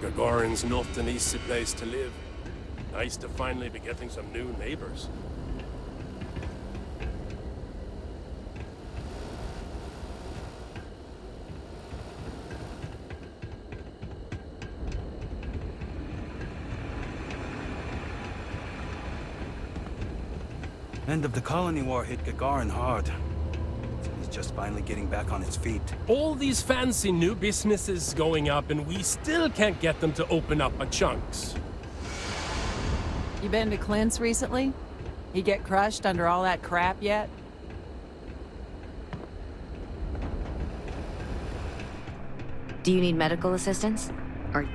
Gagarin's not an easy place to live. Nice to finally be getting some new neighbors. End of the colony war hit Gagarin hard. He's just finally getting back on his feet. All these fancy new businesses going up, and we still can't get them to open up at chunks. You been to Clint's recently? He get crushed under all that crap yet? Do you need medical assistance? Or...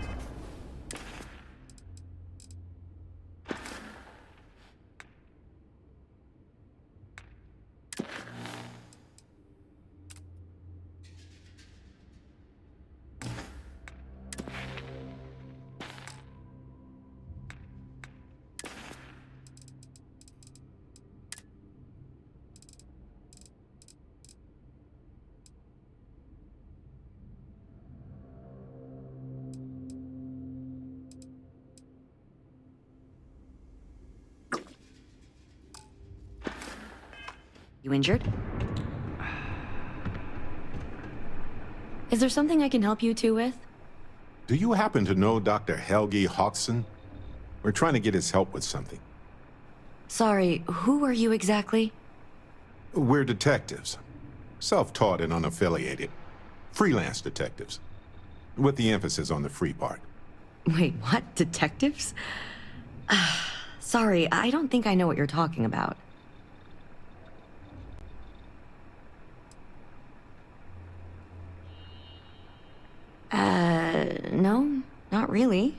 You injured? Is there something I can help you two with? Do you happen to know Dr. Helgi Hodgson? We're trying to get his help with something. Sorry, who are you exactly? We're detectives. Self-taught and unaffiliated. Freelance detectives. With the emphasis on the free part. Wait, what? Detectives? Sorry, I don't think I know what you're talking about. No, not really.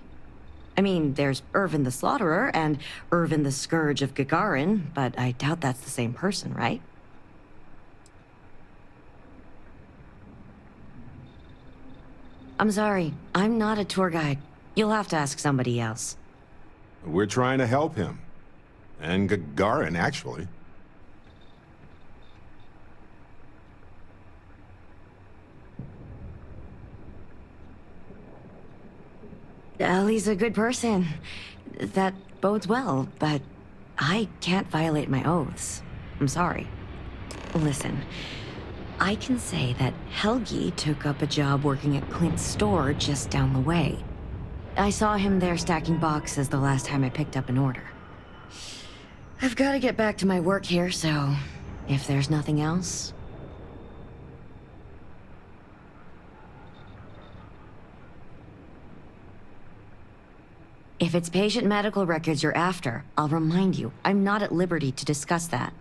I mean, there's Irvin the Slaughterer and Irvin the Scourge of Gagarin, but I doubt that's the same person, right? I'm sorry, I'm not a tour guide. You'll have to ask somebody else. We're trying to help him. And Gagarin, actually. Ellie's a good person. That bodes well, but I can't violate my oaths. I'm sorry. Listen, I can say that Helgi took up a job working at Clint's store just down the way. I saw him there stacking boxes the last time I picked up an order. I've got to get back to my work here, so if there's nothing else... If it's patient medical records you're after, I'll remind you, I'm not at liberty to discuss that.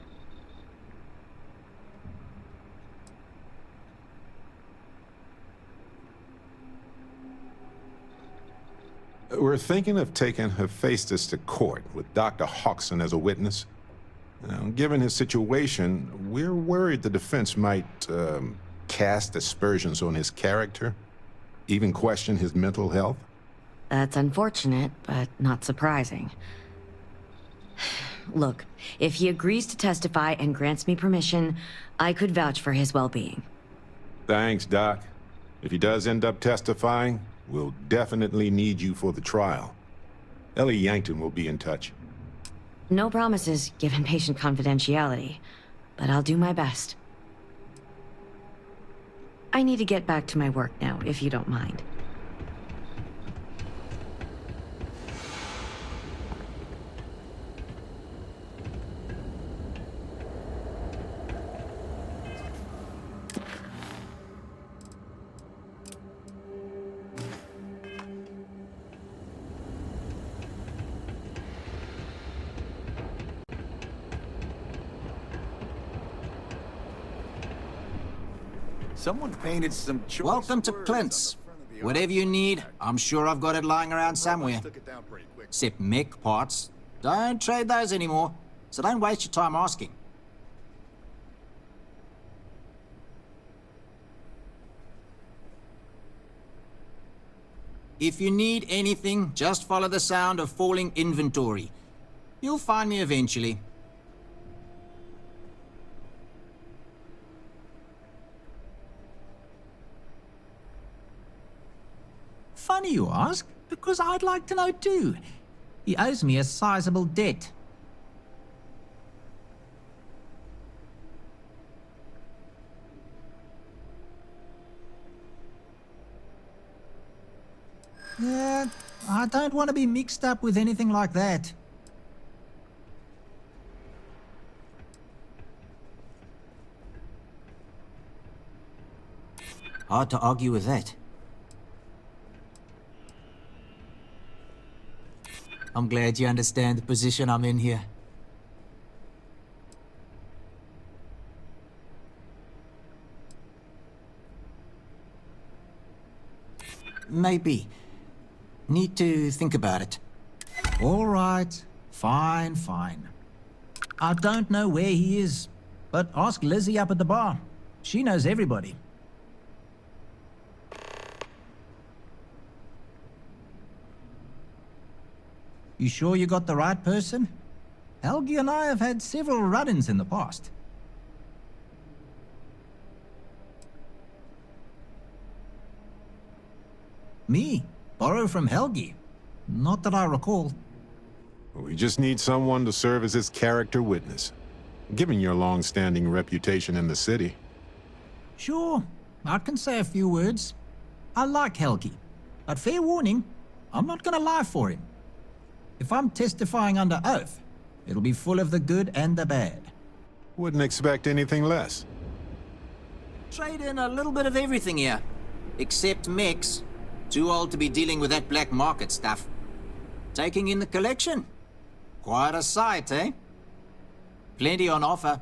We're thinking of taking Hephaestus to court with Dr. Hodgson as a witness. Now, given his situation, we're worried the defense might cast aspersions on his character, even question his mental health. That's unfortunate, but not surprising. Look, if he agrees to testify and grants me permission, I could vouch for his well-being. Thanks, Doc. If he does end up testifying, we'll definitely need you for the trial. Ellie Yankton will be in touch. No promises, given patient confidentiality, but I'll do my best. I need to get back to my work now, if you don't mind. Someone painted some choice Welcome to words Clint's. on the front of the Whatever you need, I'm sure I've got it lying around somewhere. Took it down pretty quick. Except mech parts. Don't trade those anymore, so don't waste your time asking. If you need anything, just follow the sound of falling inventory. You'll find me eventually. Funny you ask. Because I'd like to know too. He owes me a sizable debt. Yeah, I don't want to be mixed up with anything like that. Hard to argue with that. I'm glad you understand the position I'm in here. Maybe. Need to think about it. All right. Fine, fine. I don't know where he is, but ask Lizzie up at the bar. She knows everybody. You sure you got the right person? Helgi and I have had several run-ins in the past. Me? Borrow from Helgi? Not that I recall. We just need someone to serve as his character witness. Given your long-standing reputation in the city. Sure, I can say a few words. I like Helgi, but fair warning, I'm not gonna lie for him. If I'm testifying under oath, it'll be full of the good and the bad. Wouldn't expect anything less. Trade in a little bit of everything here. Except mechs. Too old to be dealing with that black market stuff. Taking in the collection. Quite a sight, eh? Plenty on offer.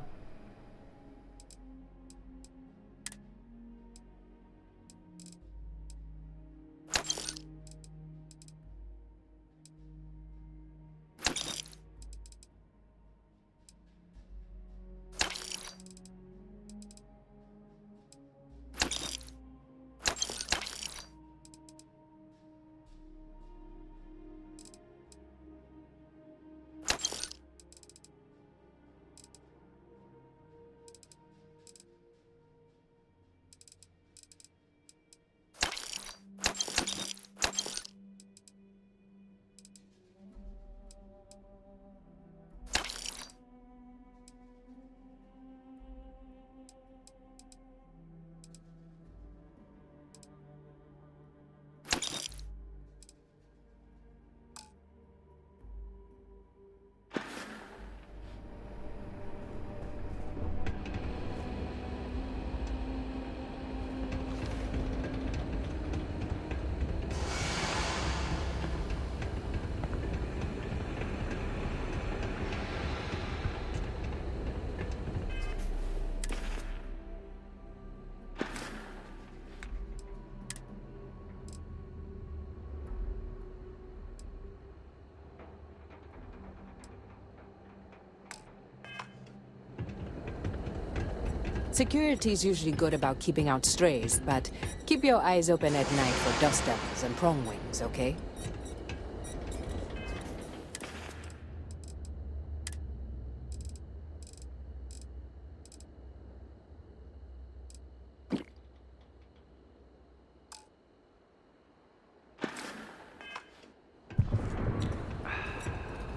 Security's usually good about keeping out strays, but keep your eyes open at night for dust devils and prong wings, okay?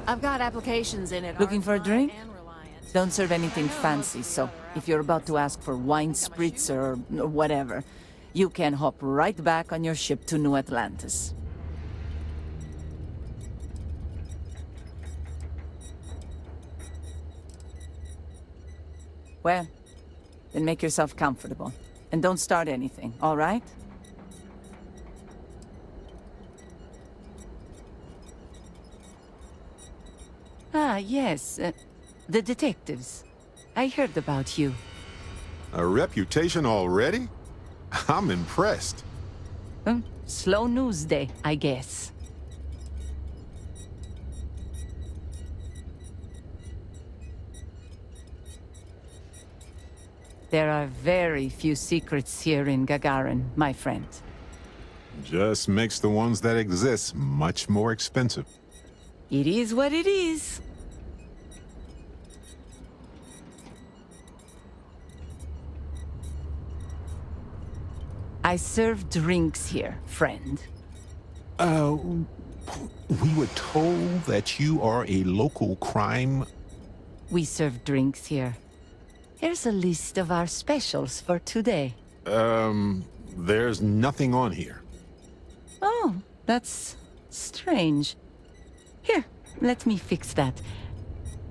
I've got applications in it. Looking for a drink? Don't serve anything fancy, so if you're about to ask for wine spritzer or whatever, you can hop right back on your ship to New Atlantis. Well, then make yourself comfortable. And don't start anything, all right? Ah, yes. The detectives. I heard about you. A reputation already? I'm impressed. Slow news day, I guess. There are very few secrets here in Gagarin, my friend. Just makes the ones that exist much more expensive. It is what it is. I serve drinks here, friend. We were told that you are a local crime. We serve drinks here. Here's a list of our specials for today. There's nothing on here. Oh, that's strange. Here, let me fix that.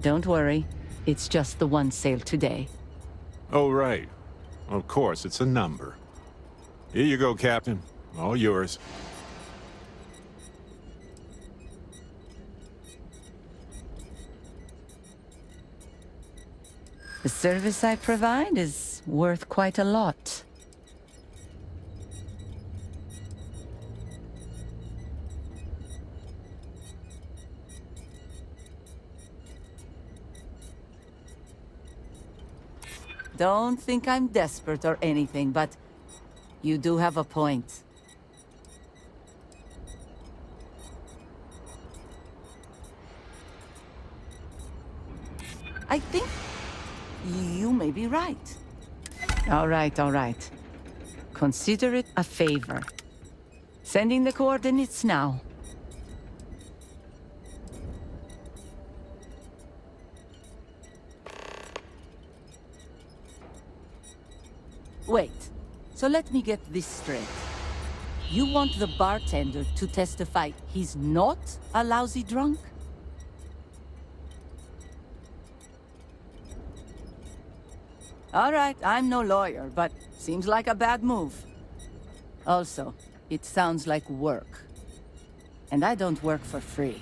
Don't worry, it's just the one sale today. Oh, right. Of course, it's a number. Here you go, Captain. All yours. The service I provide is worth quite a lot. Don't think I'm desperate or anything, but you do have a point. I think you may be right. All right. Consider it a favor. Sending the coordinates now. Wait, so let me get this straight. You want the bartender to testify he's not a lousy drunk? All right, I'm no lawyer, but seems like a bad move. Also, it sounds like work. And I don't work for free.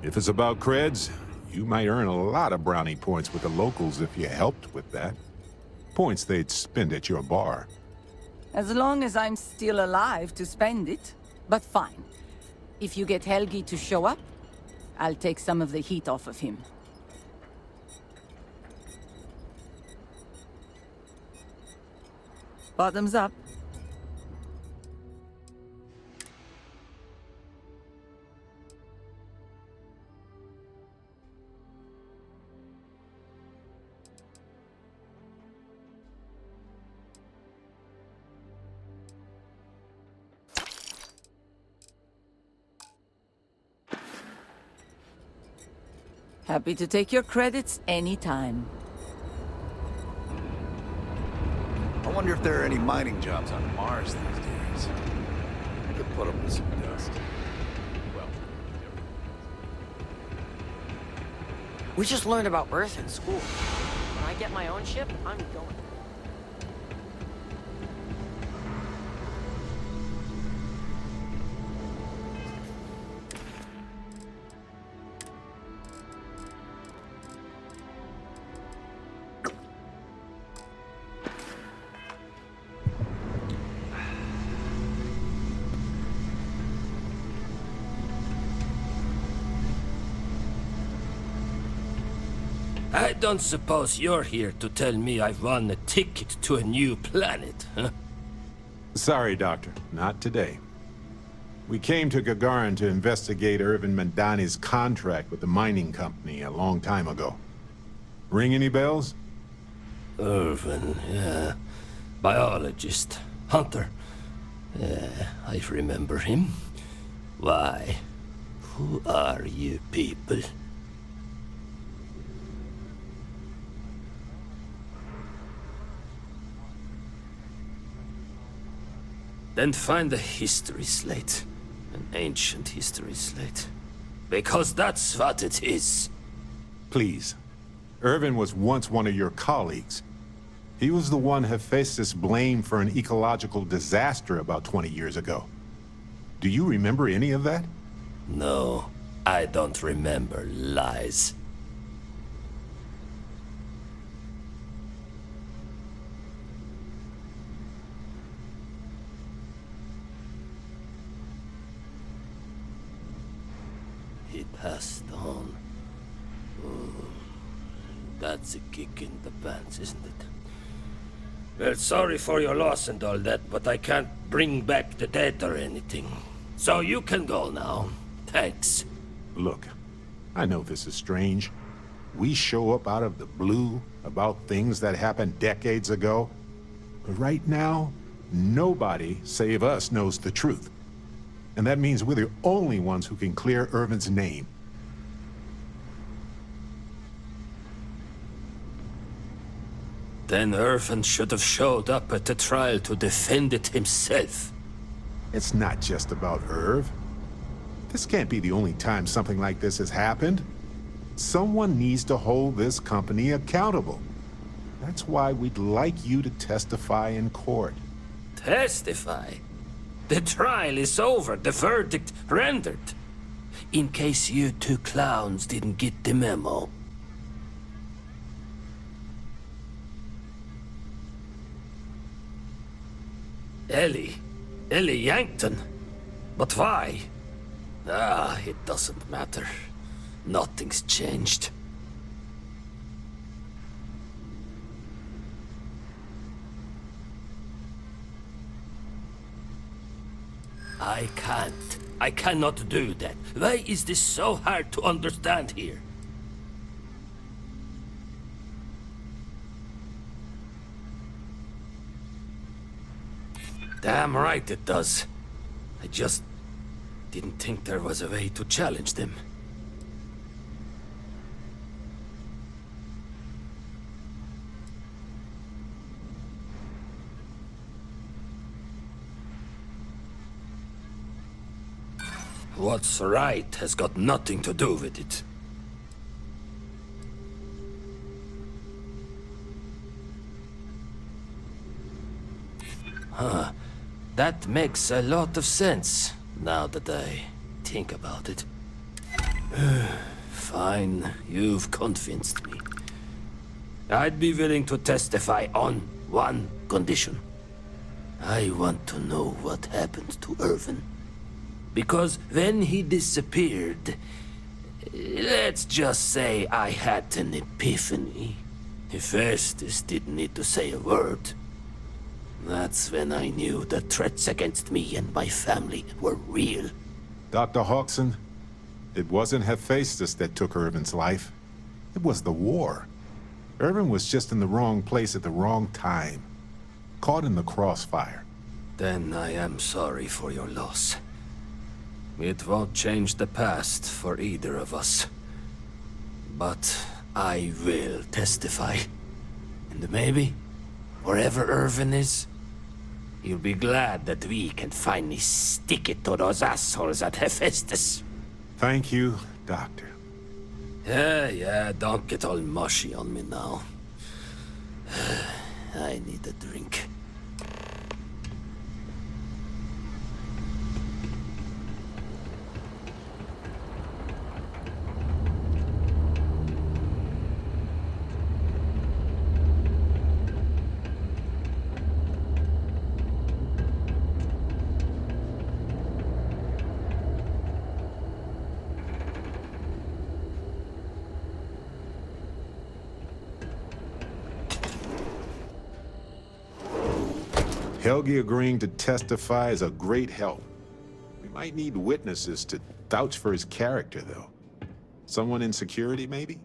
If it's about creds, you might earn a lot of brownie points with the locals if you helped with that. Points they'd spend at your bar. As long as I'm still alive to spend it. But fine. If you get Helgi to show up, I'll take some of the heat off of him. Bottoms up. Happy to take your credits anytime. I wonder if there are any mining jobs on Mars these days. I could put up with some dust. Well, We just learned about Earth in school. When I get my own ship, I'm going. I don't suppose you're here to tell me I've won a ticket to a new planet, huh? Sorry, Doctor. Not today. We came to Gagarin to investigate Irvin Mandani's contract with the mining company a long time ago. Ring any bells? Irvin, yeah. Biologist. Hunter. Yeah, I remember him. Why? Who are you people? Then find the history slate. An ancient history slate. Because that's what it is. Please. Irvin was once one of your colleagues. He was the one Hephaestus blamed for an ecological disaster about 20 years ago. Do you remember any of that? No, I don't remember lies. He passed on. Oh, that's a kick in the pants, isn't it? Well, sorry for your loss and all that, but I can't bring back the dead or anything. So you can go now. Thanks. Look, I know this is strange. We show up out of the blue about things that happened decades ago. But right now, nobody save us knows the truth. And that means we're the only ones who can clear Irvin's name. Then Irvin should have showed up at the trial to defend it himself. It's not just about Irv. This can't be the only time something like this has happened. Someone needs to hold this company accountable. That's why we'd like you to testify in court. Testify? The trial is over, the verdict rendered. In case you two clowns didn't get the memo. Ellie Yankton? But why? Ah, it doesn't matter. Nothing's changed. I cannot do that. Why is this so hard to understand here? Damn right it does. I just didn't think there was a way to challenge them. What's right has got nothing to do with it. Huh. That makes a lot of sense, now that I think about it. Fine, you've convinced me. I'd be willing to testify on one condition. I want to know what happened to Irvin. Because when he disappeared, let's just say I had an epiphany. Hephaestus didn't need to say a word. That's when I knew the threats against me and my family were real. Dr. Hodgson, it wasn't Hephaestus that took Irvin's life. It was the war. Irvin was just in the wrong place at the wrong time. Caught in the crossfire. Then I am sorry for your loss. It won't change the past for either of us. But I will testify. And maybe, wherever Irvin is, he'll be glad that we can finally stick it to those assholes at Hephaestus. Thank you, Doctor. Yeah, don't get all mushy on me now. I need a drink. Helgi agreeing to testify is a great help. We might need witnesses to vouch for his character, though. Someone in security, maybe?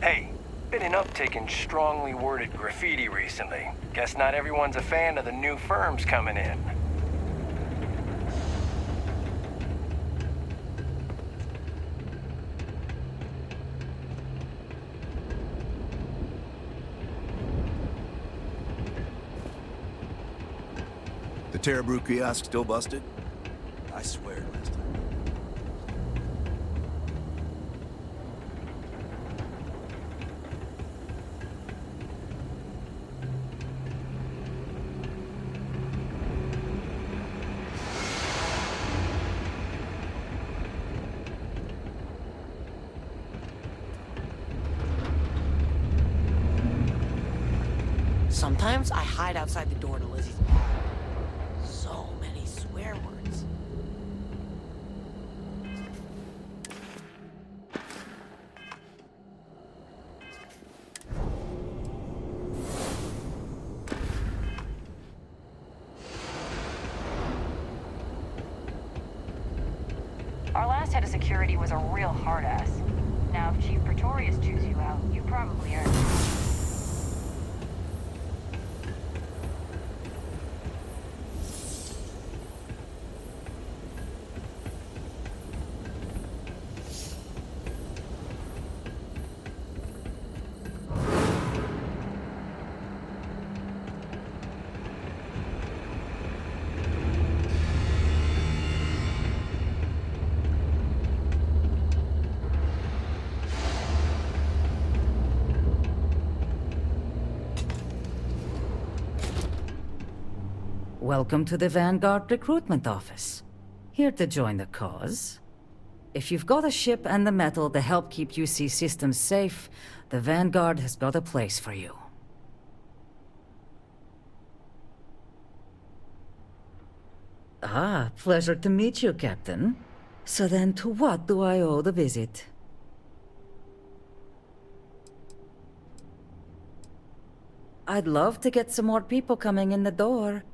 Hey, been an uptick in strongly worded graffiti recently. Guess not everyone's a fan of the new firms coming in. The Terrabrew kiosk still busted? I swear last time. Sometimes I hide outside the door to Lizzie's bar. So many swear words. head of security was a real hard-ass. Now, if Chief Pretorius chews you out, you probably earned it. Welcome to the Vanguard Recruitment Office. Here to join the cause. If you've got a ship and the metal to help keep UC systems safe, the Vanguard has got a place for you. Ah, pleasure to meet you, Captain. So then, to what do I owe the visit? I'd love to get some more people coming in the door.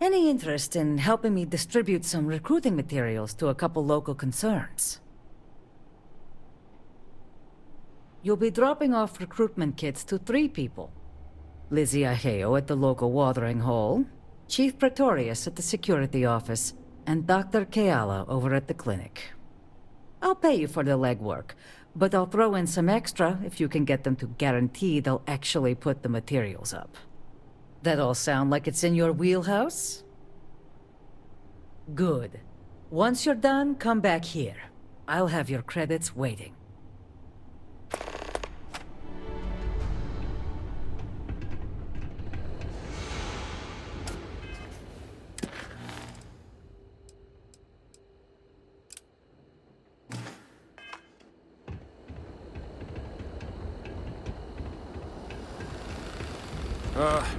Any interest in helping me distribute some recruiting materials to a couple local concerns? You'll be dropping off recruitment kits to 3 people. Lizzie Aheo at the local watering hole, Chief Pretorius at the security office, and Dr. Keala over at the clinic. I'll pay you for the legwork, but I'll throw in some extra if you can get them to guarantee they'll actually put the materials up. That all sound like it's in your wheelhouse? Good. Once you're done, come back here. I'll have your credits waiting.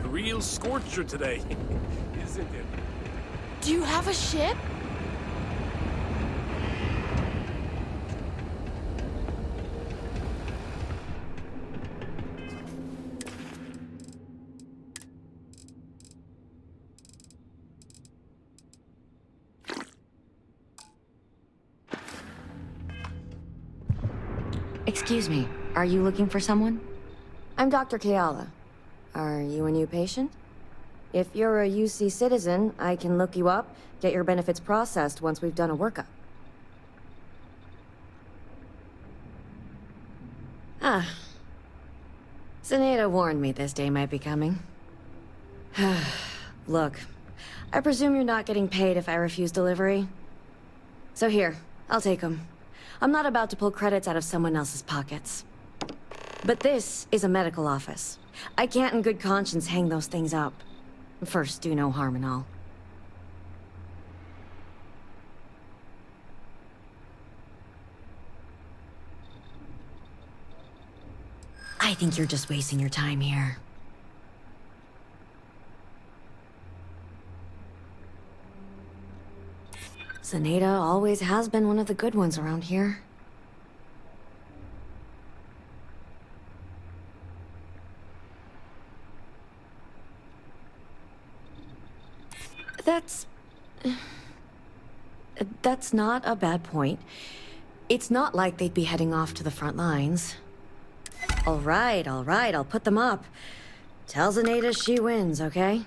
Real scorcher today, isn't it? Do you have a ship? Excuse me, are you looking for someone? I'm Dr. Keala. Are you a new patient? If you're a UC citizen, I can look you up, get your benefits processed once we've done a workup. Ah. Zaneta warned me this day might be coming. Look, I presume you're not getting paid if I refuse delivery. So here, I'll take them. I'm not about to pull credits out of someone else's pockets. But this is a medical office. I can't in good conscience hang those things up. First, do no harm and all. I think you're just wasting your time here. Zaneta always has been one of the good ones around here. That's not a bad point. It's not like they'd be heading off to the front lines. All right, I'll put them up. Tell Zaneta she wins, okay?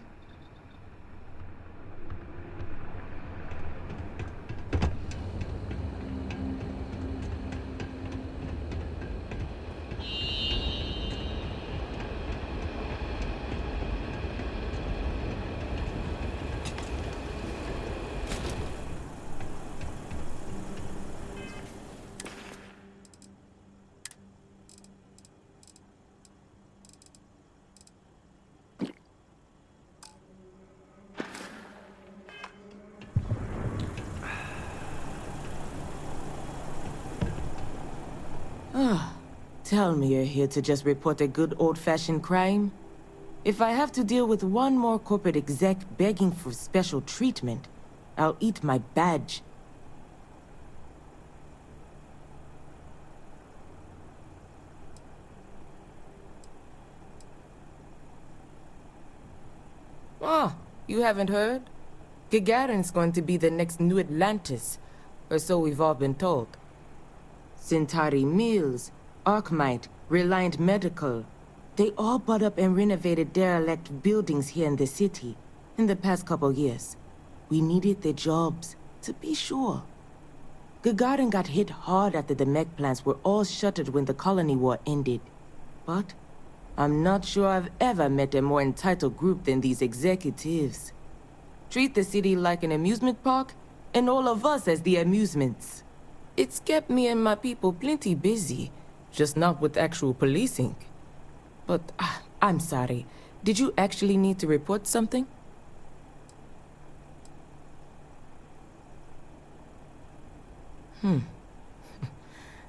Tell me you're here to just report a good old-fashioned crime? If I have to deal with one more corporate exec begging for special treatment, I'll eat my badge. Oh, you haven't heard? Gagarin's going to be the next New Atlantis. or so we've all been told. Centauri Mills, Arcmite, Reliant Medical, they all bought up and renovated derelict buildings here in the city in the past couple years. We needed the jobs, to be sure. Gagarin got hit hard after the mech plants were all shuttered when the colony war ended. But I'm not sure I've ever met a more entitled group than these executives. Treat the city like an amusement park, and all of us as the amusements. It's kept me and my people plenty busy, just not with actual policing. But, I'm sorry. Did you actually need to report something?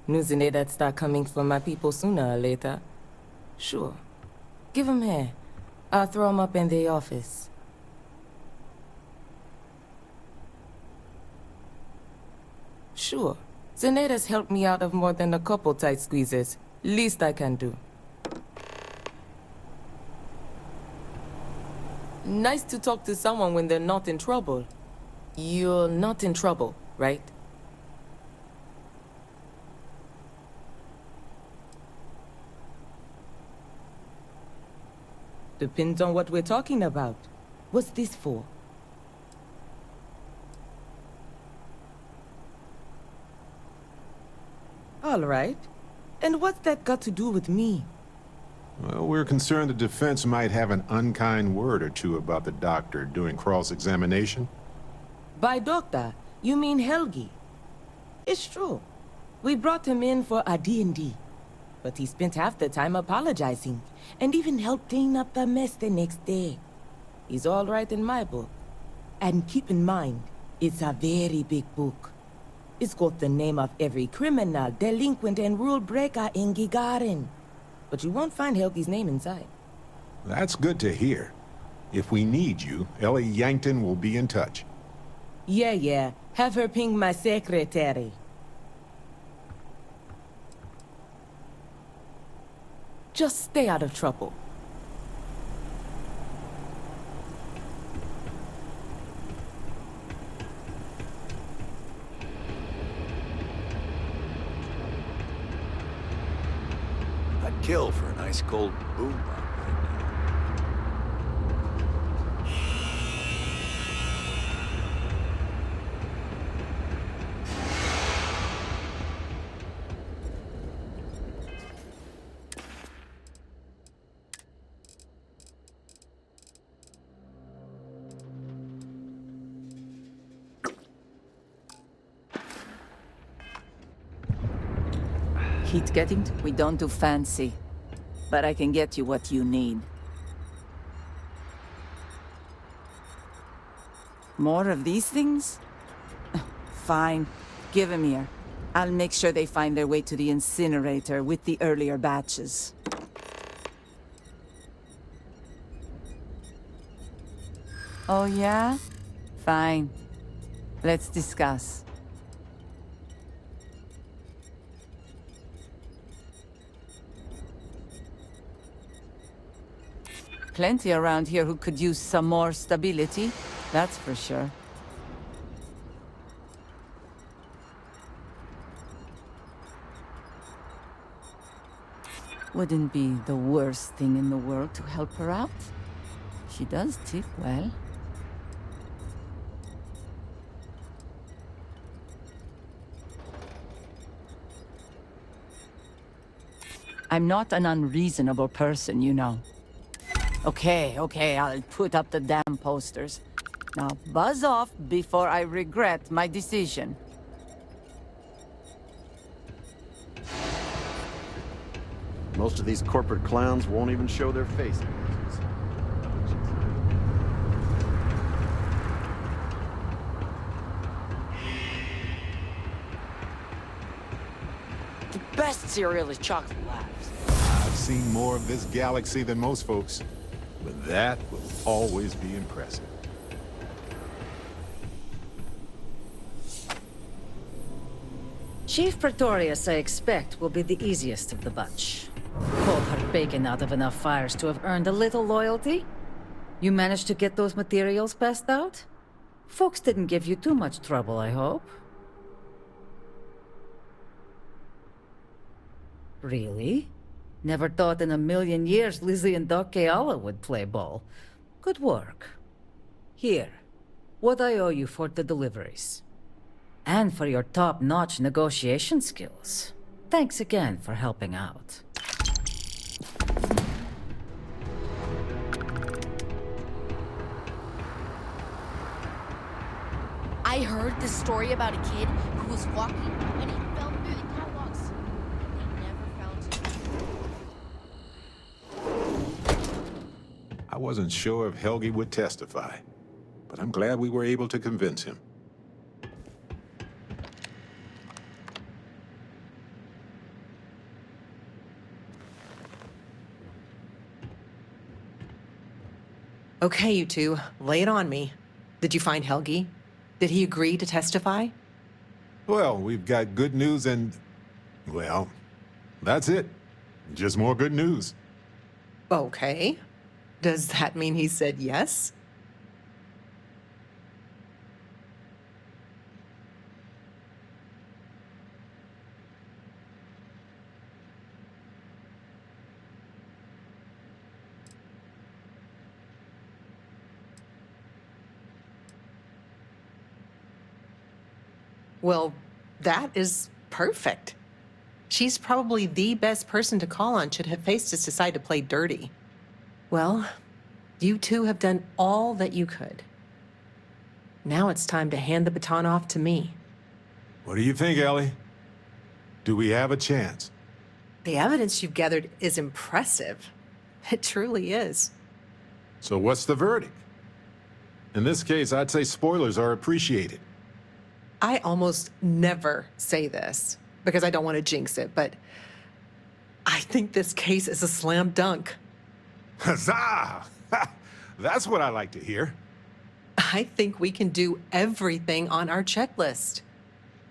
News in that start coming from my people sooner or later. Sure. Give 'em here. I'll throw 'em up in the office. Sure. Zeneda's helped me out of more than a couple tight squeezes. Least I can do. Nice to talk to someone when they're not in trouble. You're not in trouble, right? Depends on what we're talking about. What's this for? All right. And what's that got to do with me? Well, we're concerned the defense might have an unkind word or two about the doctor during cross-examination. By doctor, you mean Helgi. It's true. We brought him in for a D&D. But he spent half the time apologizing, and even helped clean up the mess the next day. He's all right in my book. And keep in mind, it's a very big book. It's got the name of every criminal, delinquent, and rule breaker in Gagarin. But you won't find Helgi's name inside. That's good to hear. If we need you, Ellie Yankton will be in touch. Yeah. Have her ping my secretary. Just stay out of trouble. I'd kill for an ice cold boom bomb. Heat getting? We don't do fancy. But I can get you what you need. More of these things? Fine. Give 'em here. I'll make sure they find their way to the incinerator with the earlier batches. Oh yeah? Fine. Let's discuss. Plenty around here who could use some more stability, that's for sure. Wouldn't be the worst thing in the world to help her out. She does tip well. I'm not an unreasonable person, you know. Okay, I'll put up the damn posters. Now buzz off before I regret my decision. Most of these corporate clowns won't even show their faces. The best cereal is Chocolate Labs. I've seen more of this galaxy than most folks, but that will always be impressive. Chief Pretorius, I expect, will be the easiest of the bunch. Pulled her bacon out of enough fires to have earned a little loyalty. You managed to get those materials passed out? Folks didn't give you too much trouble, I hope. Really? Never thought in a million years Lizzie and Doc Keala would play ball. Good work. Here, what I owe you for the deliveries. And for your top-notch negotiation skills. Thanks again for helping out. I heard this story about a kid who was walking and he fell through the catwalks. They never found him. I wasn't sure if Helgi would testify, but I'm glad we were able to convince him. Okay, you two, lay it on me. Did you find Helgi? Did he agree to testify? Well, we've got good news and, well, that's it. Just more good news. Okay. Does that mean he said yes? Well, that is perfect. She's probably the best person to call on should Hephaestus decide to play dirty. Well, you two have done all that you could. Now it's time to hand the baton off to me. What do you think, Ellie? Do we have a chance? The evidence you've gathered is impressive. It truly is. So what's the verdict? In this case, I'd say spoilers are appreciated. I almost never say this because I don't want to jinx it, but I think this case is a slam dunk. Huzzah! That's what I like to hear. I think we can do everything on our checklist.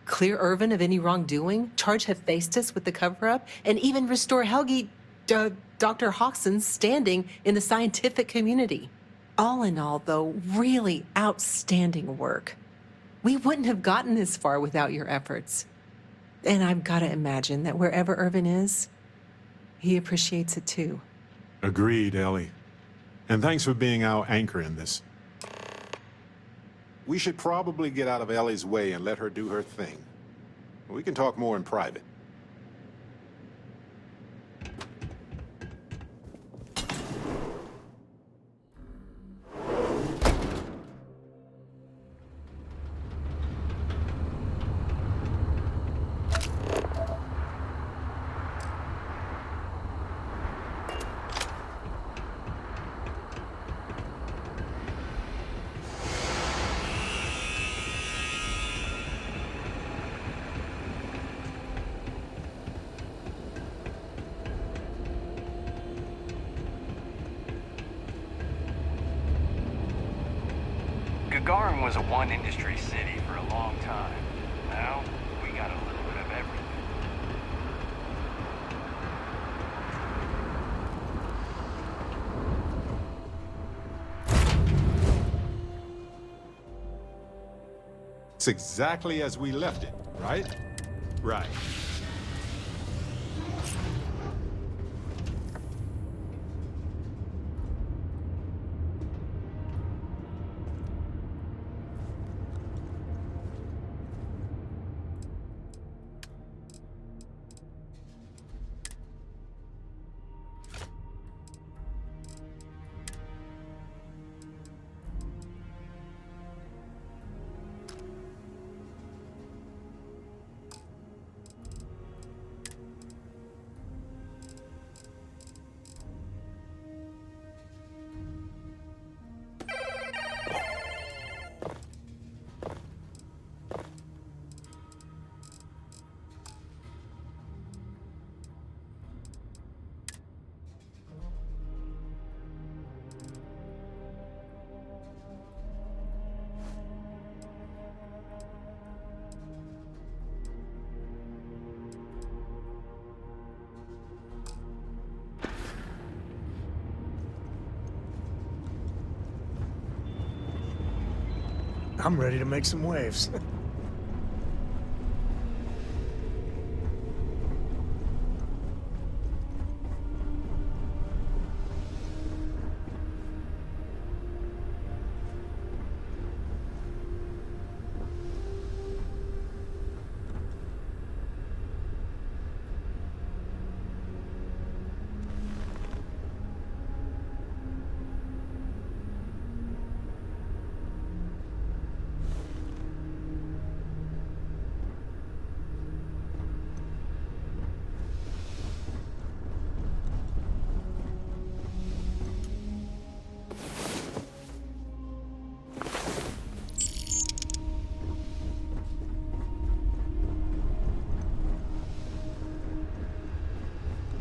Clear Irvin of any wrongdoing, charge Hephaestus with the cover-up, and even restore Helgi, Dr. Hodgson's standing in the scientific community. All in all, though, really outstanding work. We wouldn't have gotten this far without your efforts. And I've got to imagine that wherever Irvin is, he appreciates it too. Agreed, Ellie. And thanks for being our anchor in this. We should probably get out of Ellie's way and let her do her thing. We can talk more in private. Gagarin was a one-industry city for a long time. Now, we got a little bit of everything. It's exactly as we left it, right? Right. I'm ready to make some waves.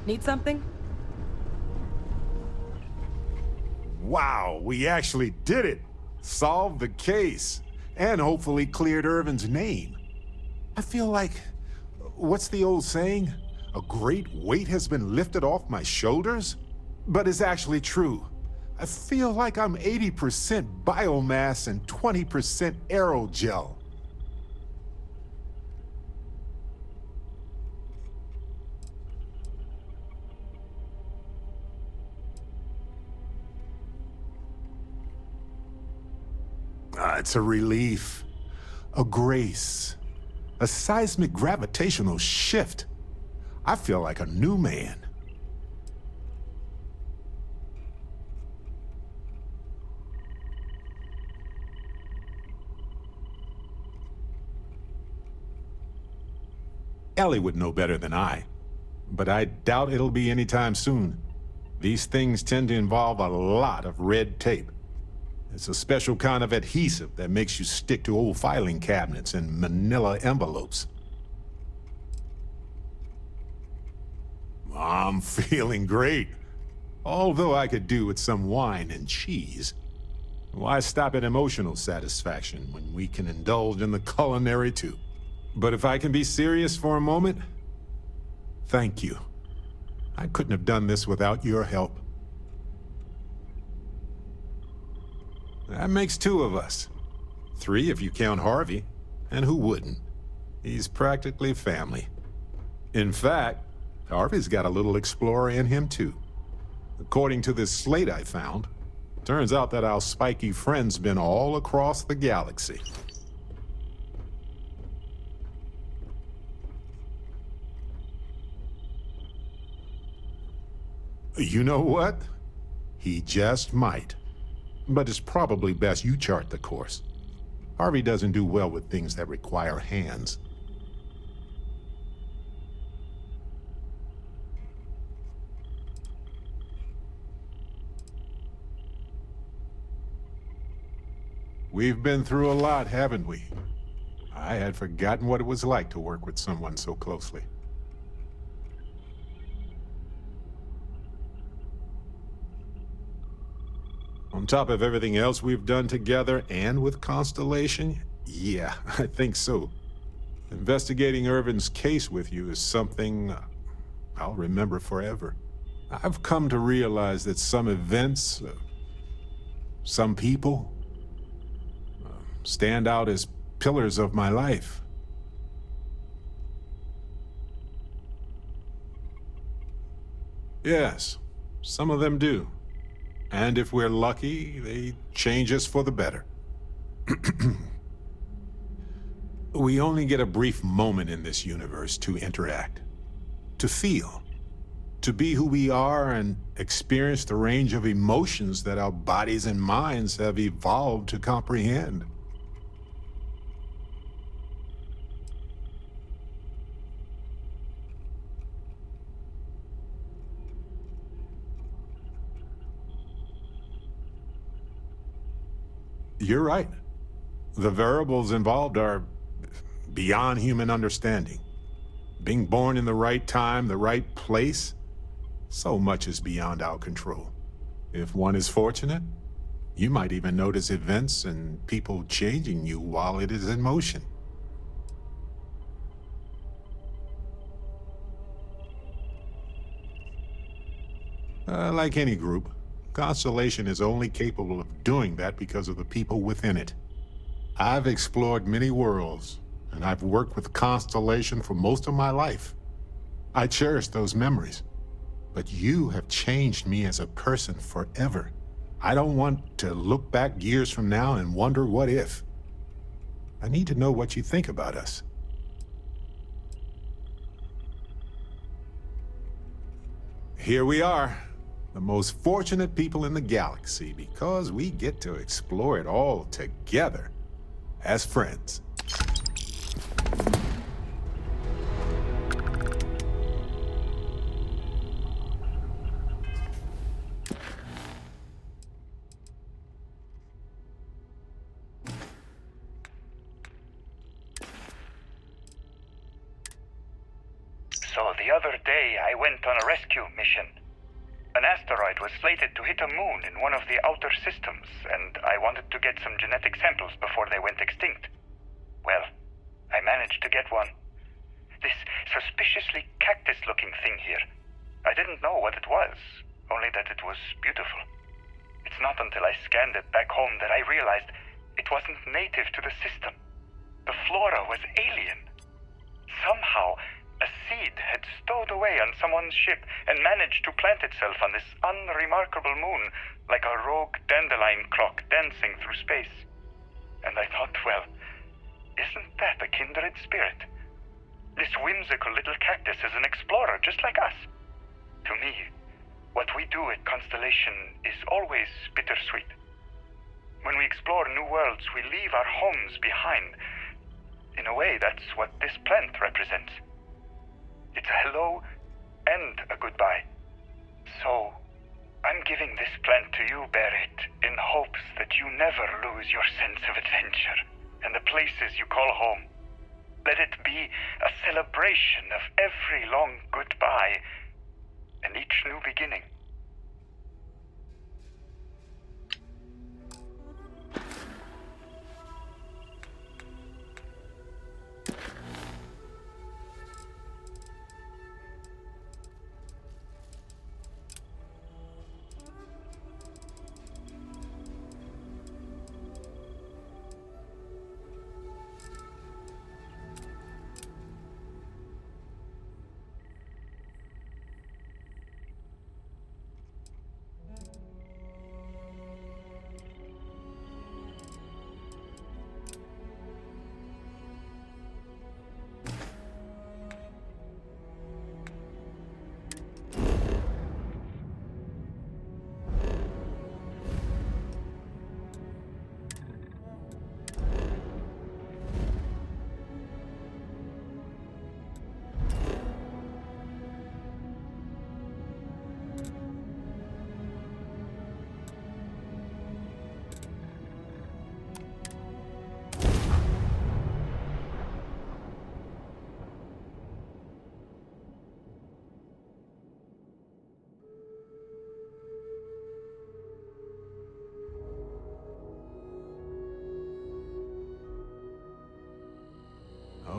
Need something? Wow, we actually did it! Solved the case. And hopefully cleared Irvin's name. I feel like... what's the old saying? A great weight has been lifted off my shoulders? But it's actually true. I feel like I'm 80% biomass and 20% aerogel. It's a relief, a grace, a seismic gravitational shift. I feel like a new man. Ellie would know better than I, but I doubt it'll be anytime soon. These things tend to involve a lot of red tape. It's a special kind of adhesive that makes you stick to old filing cabinets and manila envelopes. I'm feeling great. Although I could do with some wine and cheese. Why stop at emotional satisfaction when we can indulge in the culinary too? But if I can be serious for a moment, thank you. I couldn't have done this without your help. That makes 2 of us. 3 if you count Harvey. And who wouldn't? He's practically family. In fact, Harvey's got a little explorer in him too. According to this slate I found, turns out that our spiky friend's been all across the galaxy. You know what? He just might. But it's probably best you chart the course. Harvey doesn't do well with things that require hands. We've been through a lot, haven't we? I had forgotten what it was like to work with someone so closely. On top of everything else we've done together and with Constellation, yeah, I think so. Investigating Irvin's case with you is something I'll remember forever. I've come to realize that some events, some people, stand out as pillars of my life. Yes, some of them do. And if we're lucky, they change us for the better. We only get a brief moment in this universe to interact, to feel, to be who we are and experience the range of emotions that our bodies and minds have evolved to comprehend. You're right. The variables involved are beyond human understanding. Being born in the right time, the right place, so much is beyond our control. If one is fortunate, you might even notice events and people changing you while it is in motion. Like any group, Constellation is only capable of doing that because of the people within it. I've explored many worlds, and I've worked with Constellation for most of my life. I cherish those memories. But you have changed me as a person forever. I don't want to look back years from now and wonder what if. I need to know what you think about us. Here we are. The most fortunate people in the galaxy because we get to explore it all together as friends. Saw the other day I went on a rescue mission. An asteroid was slated to hit a moon in one of the outer systems, and I wanted to get some genetic samples before they went extinct. Well, I managed to get one. This suspiciously cactus-looking thing here. I didn't know what it was, only that it was beautiful. It's not until I scanned it back home that I realized it wasn't native to the system. The flora was alien. Somehow, a seed had stowed away on someone's ship and managed to plant itself on this unremarkable moon like a rogue dandelion clock dancing through space. And I thought, well, isn't that a kindred spirit? This whimsical little cactus is an explorer just like us. To me, what we do at Constellation is always bittersweet. When we explore new worlds, we leave our homes behind. In a way, that's what this plant represents. It's a hello and a goodbye. So, I'm giving this plant to you, Barrett, in hopes that you never lose your sense of adventure and the places you call home. Let it be a celebration of every long goodbye and each new beginning.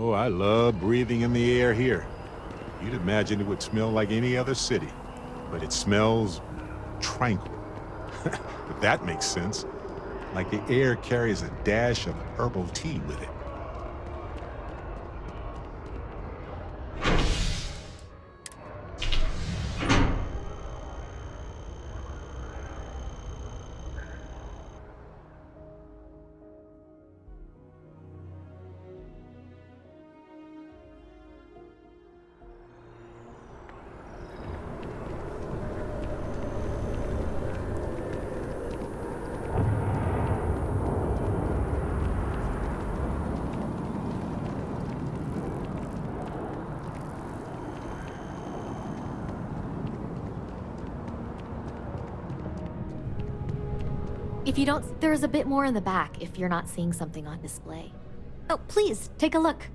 Oh, I love breathing in the air here. You'd imagine it would smell like any other city, but it smells tranquil. But that makes sense. Like the air carries a dash of herbal tea with it. If you don't, there's a bit more in the back if you're not seeing something on display. Oh, please, take a look.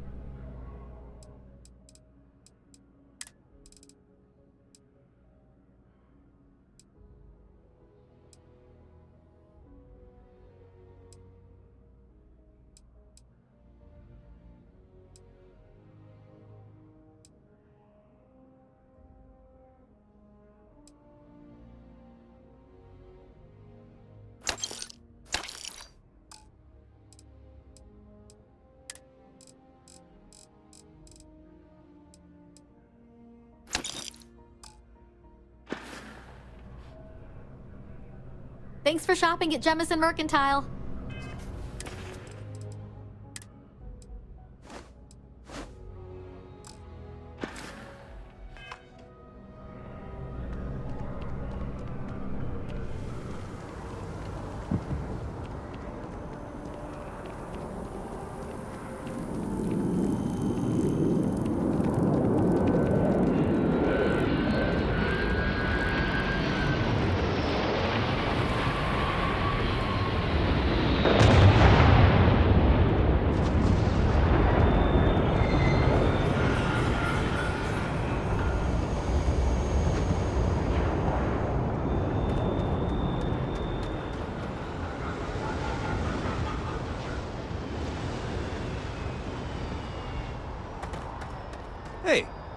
Thanks for shopping at Jemison Mercantile.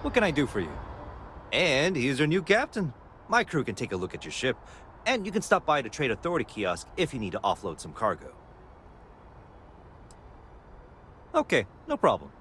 What can I do for you? And he's your new captain. My crew can take a look at your ship, and you can stop by the Trade Authority kiosk if you need to offload some cargo. Okay, no problem.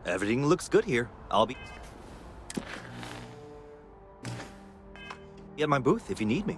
Everything looks good here. I'll be at my booth if you need me.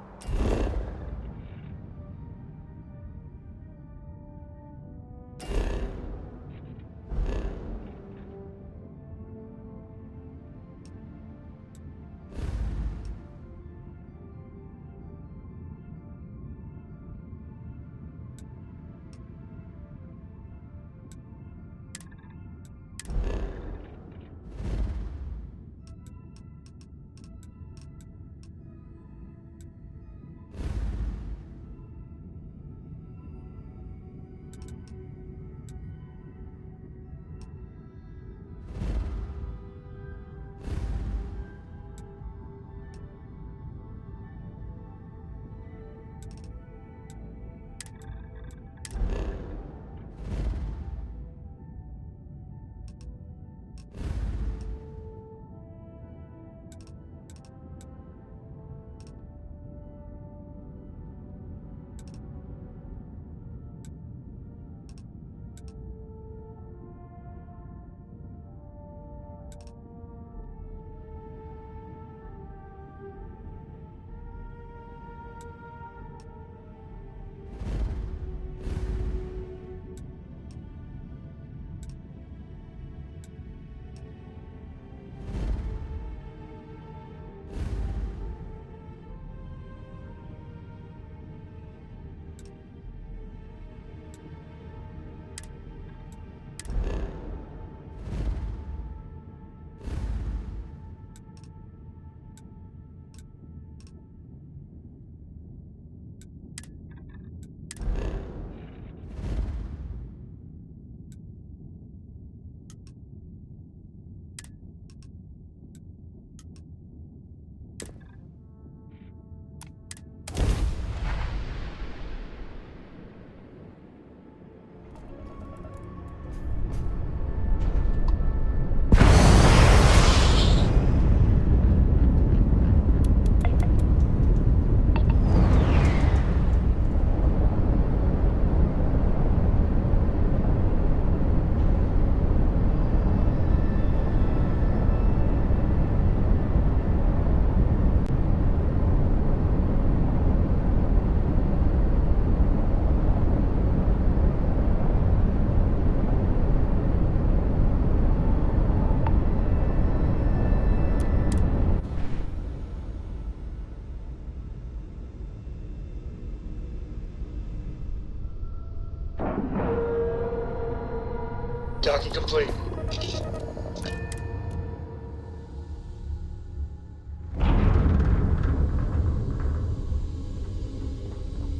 Docking complete.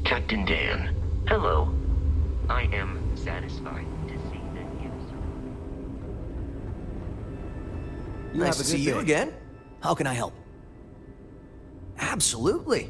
Captain Dan, hello. I am satisfied to see that you... Nice to see you again. How can I help? Absolutely.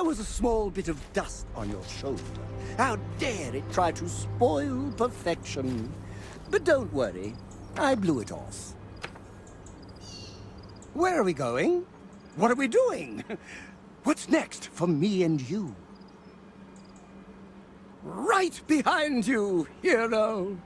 There was a small bit of dust on your shoulder. How dare it try to spoil perfection? But don't worry, I blew it off. Where are we going? What are we doing? What's next for me and you? Right behind you, hero!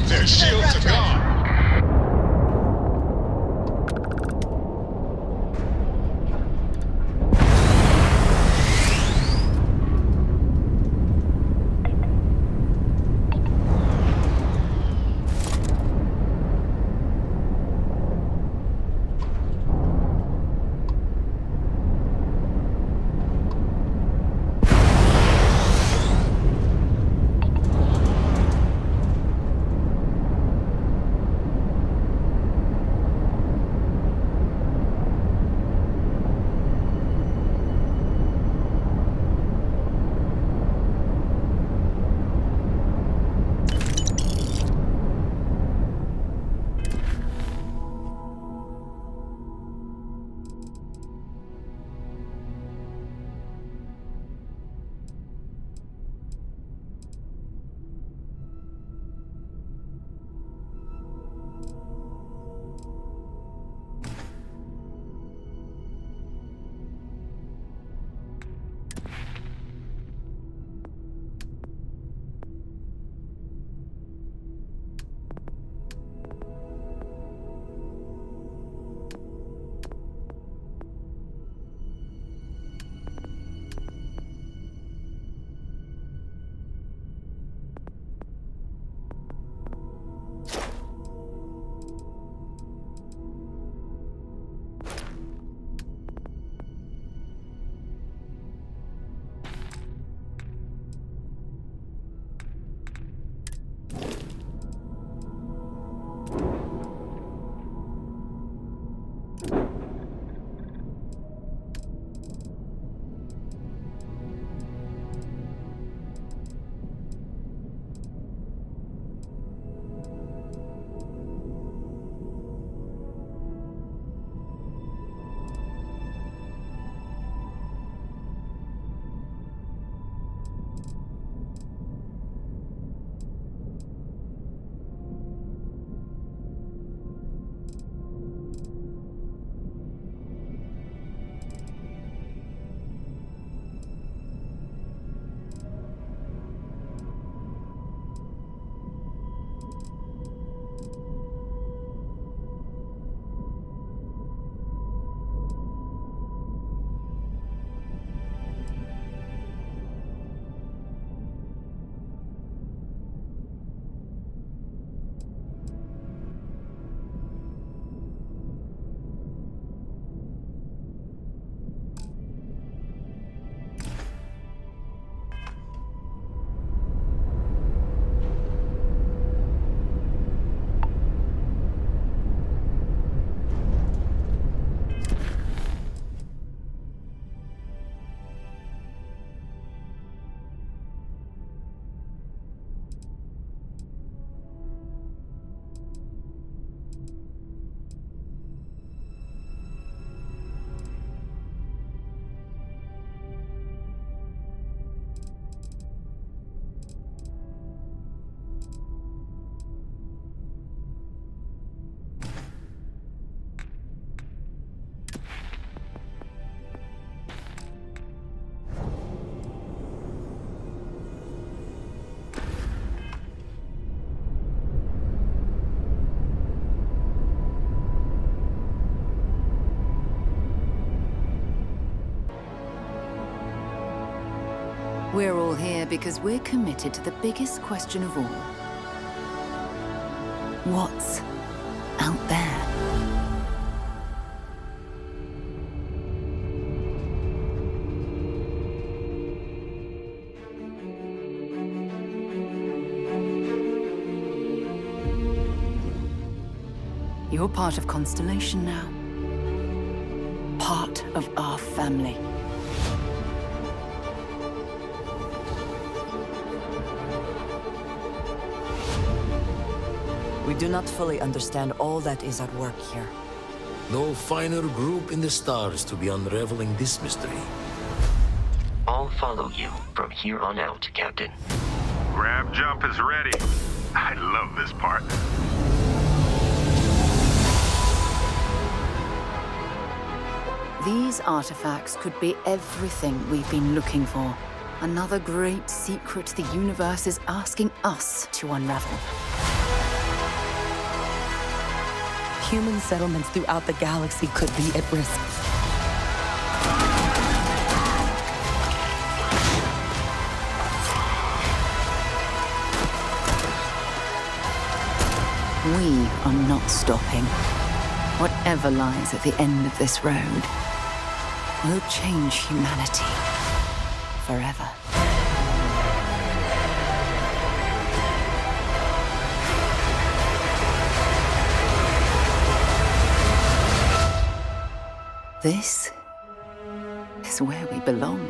Their shields are gone. We're all here because we're committed to the biggest question of all. What's out there? You're part of Constellation now. Part of our family. We do not fully understand all that is at work here. No finer group in the stars to be unraveling this mystery. I'll follow you from here on out, Captain. Grab jump is ready. I love this part. These artifacts could be everything we've been looking for. Another great secret the universe is asking us to unravel. Human settlements throughout the galaxy could be at risk. We are not stopping. Whatever lies at the end of this road will change humanity forever. This is where we belong.